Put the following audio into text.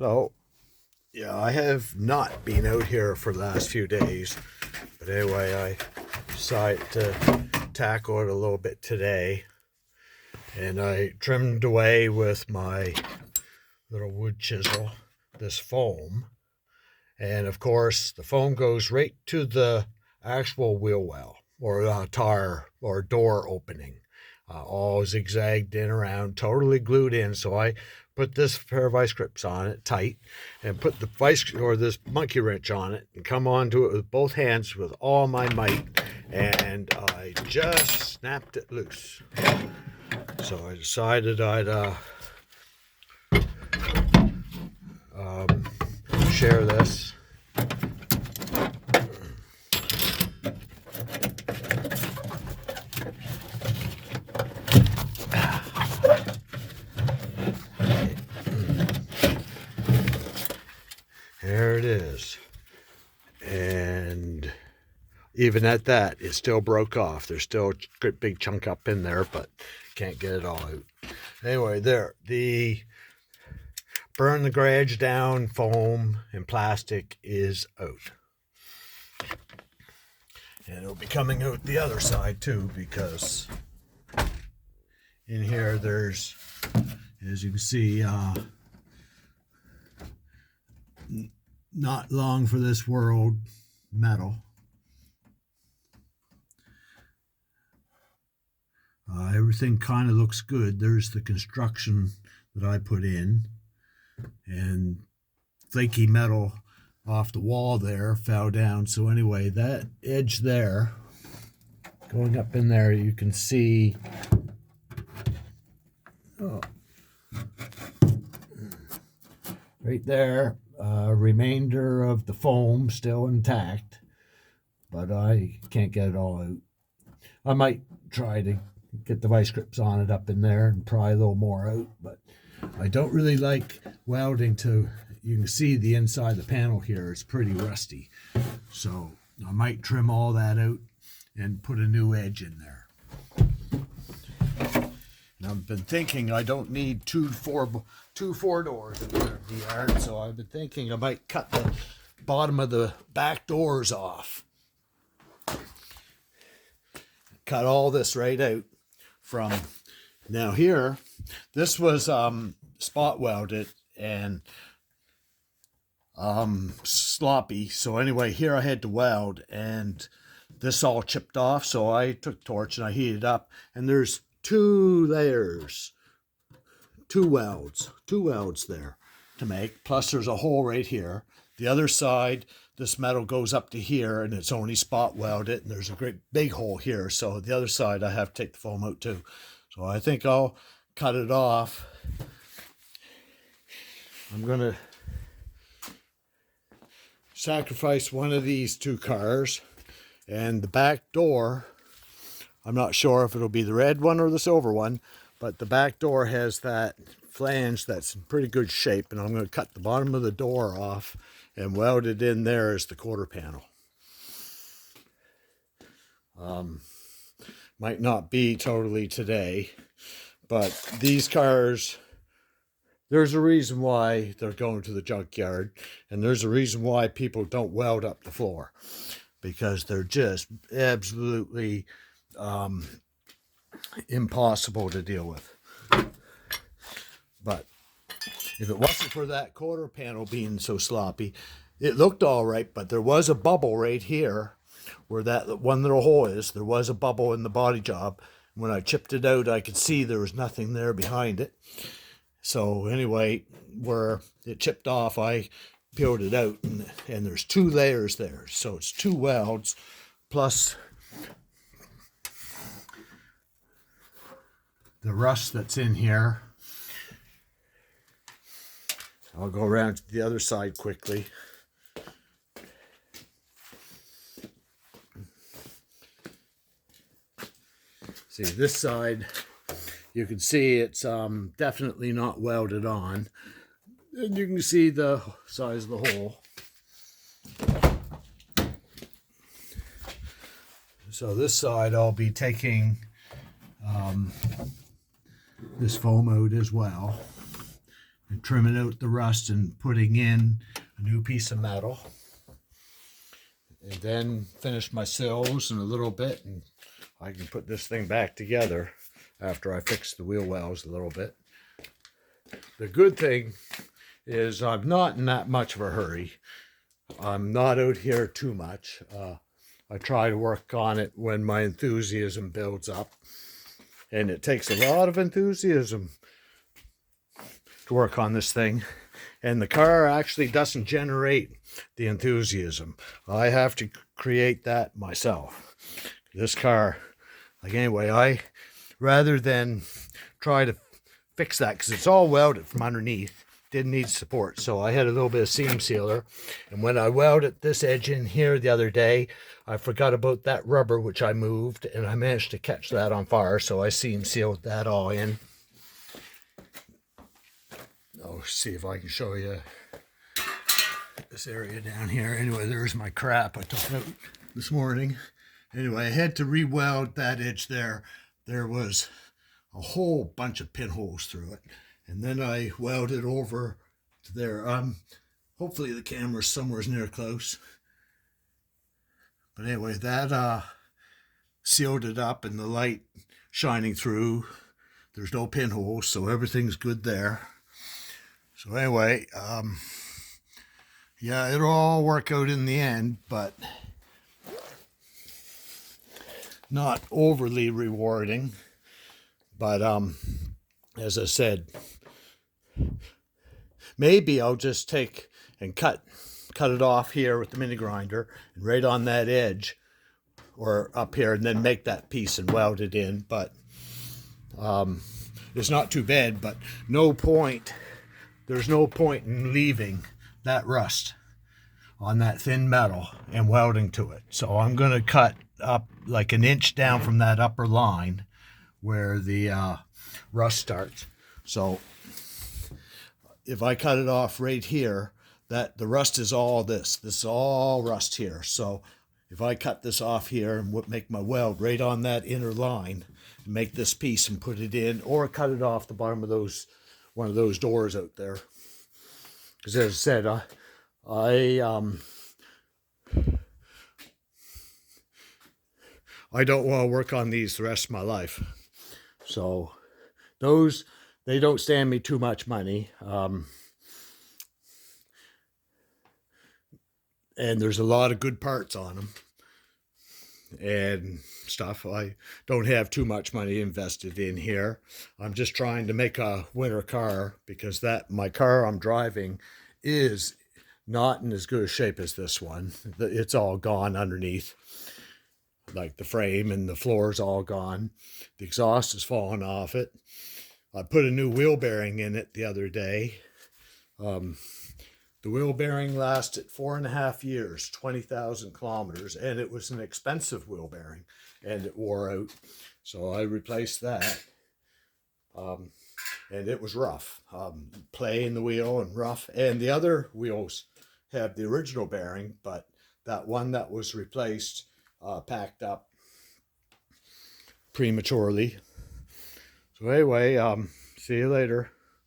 Well, yeah, I have not been out here for the last few days, but anyway, I decided to tackle it a little bit today, and I trimmed away with my little wood chisel this foam, and of course the foam goes right to the actual wheel well or tire or door opening, all zigzagged in around, totally glued in. So I put this pair of vice grips on it tight and put the vice or this monkey wrench on it and come onto it with both hands with all my might, and I just snapped it loose. So I decided I'd share this. There it is. And even at that, it still broke off. There's still a great big chunk up in there, but can't get it all out. Anyway, there, the burn the garage down foam and plastic is out. And it'll be coming out the other side too, because in here there's, as you can see, not long for this world metal. Everything kind of looks good. There's the construction that I put in, and flaky metal off the wall there fell down. So anyway, that edge there, going up in there, you can see right there, remainder of the foam still intact, but I can't get it all out. I might try to get the vice grips on it up in there and pry a little more out, but I don't really like welding to, you can see the inside of the panel here is pretty rusty. So I might trim all that out and put a new edge in there. And I've been thinking I don't need two four doors in the yard, so I've been thinking I might cut the bottom of the back doors off. Cut all this right out from now here. This was spot welded and sloppy. So anyway, here I had to weld, and this all chipped off. So I took a torch and I heated up, and there's two layers, two welds there to make. Plus there's a hole right here. The other side, this metal goes up to here, and it's only spot welded, and there's a great big hole here. So the other side, I have to take the foam out too. So I think I'll cut it off. I'm gonna sacrifice one of these two cars, and the back door, I'm not sure if it'll be the red one or the silver one, but the back door has that flange that's in pretty good shape, and I'm going to cut the bottom of the door off and weld it in there as the quarter panel. Might not be totally today, but these cars, there's a reason why they're going to the junkyard, and there's a reason why people don't weld up the floor, because they're just absolutely impossible to deal with. But if it wasn't for that quarter panel being so sloppy, it looked all right, but there was a bubble right here where that one little hole is. There was a bubble in the body job. When I chipped it out, I could see there was nothing there behind it. So anyway, where it chipped off, I peeled it out, and there's two layers there. So it's two welds plus the rust that's in here. I'll go around to the other side quickly. See, this side, you can see it's definitely not welded on. And you can see the size of the hole. So this side, I'll be taking this foam out as well. and trimming out the rust and putting in a new piece of metal. And then finish my sills in a little bit, and I can put this thing back together after I fix the wheel wells a little bit. The good thing is I'm not in that much of a hurry. I'm not out here too much. I try to work on it when my enthusiasm builds up. And it takes a lot of enthusiasm to work on this thing. And the car actually doesn't generate the enthusiasm. I have to create that myself. This car, like anyway, rather than try to fix that, because it's all welded from underneath, didn't need support, so I had a little bit of seam sealer, and when I welded this edge in here the other day, I forgot about that rubber, which I moved, and I managed to catch that on fire, so I seam sealed that all in. I'll see if I can show you this area down here. Anyway, there's my crap I took out this morning. Anyway, I had to re-weld that edge there. There was a whole bunch of pinholes through it. And then I welded over to there. Hopefully the camera's somewhere near close. But anyway, that sealed it up, and the light shining through. There's no pinholes, so everything's good there. So anyway, yeah, it'll all work out in the end, but not overly rewarding. But as I said, maybe I'll just take and cut it off here with the mini grinder and right on that edge or up here, and then make that piece and weld it in. But it's not too bad, but there's no point in leaving that rust on that thin metal and welding to it. So I'm going to cut up like an inch down from that upper line where the rust starts. So if I cut it off right here, that the rust is all this is all rust here. So if I cut this off here and make my weld right on that inner line, make this piece and put it in, or cut it off the bottom of one of those doors out there. Because as I said, I don't want to work on these the rest of my life. So those, they don't stand me too much money. And there's a lot of good parts on them and stuff. I don't have too much money invested in here. I'm just trying to make a winter car, because my car I'm driving is not in as good a shape as this one. It's all gone underneath, like the frame, and the floor's all gone. The exhaust has fallen off it. I put a new wheel bearing in it the other day. The wheel bearing lasted 4.5 years, 20,000 kilometers, and it was an expensive wheel bearing, and it wore out. So I replaced that, and it was rough. Play in the wheel and rough. And the other wheels have the original bearing, but that one that was replaced packed up prematurely. So anyway, see you later.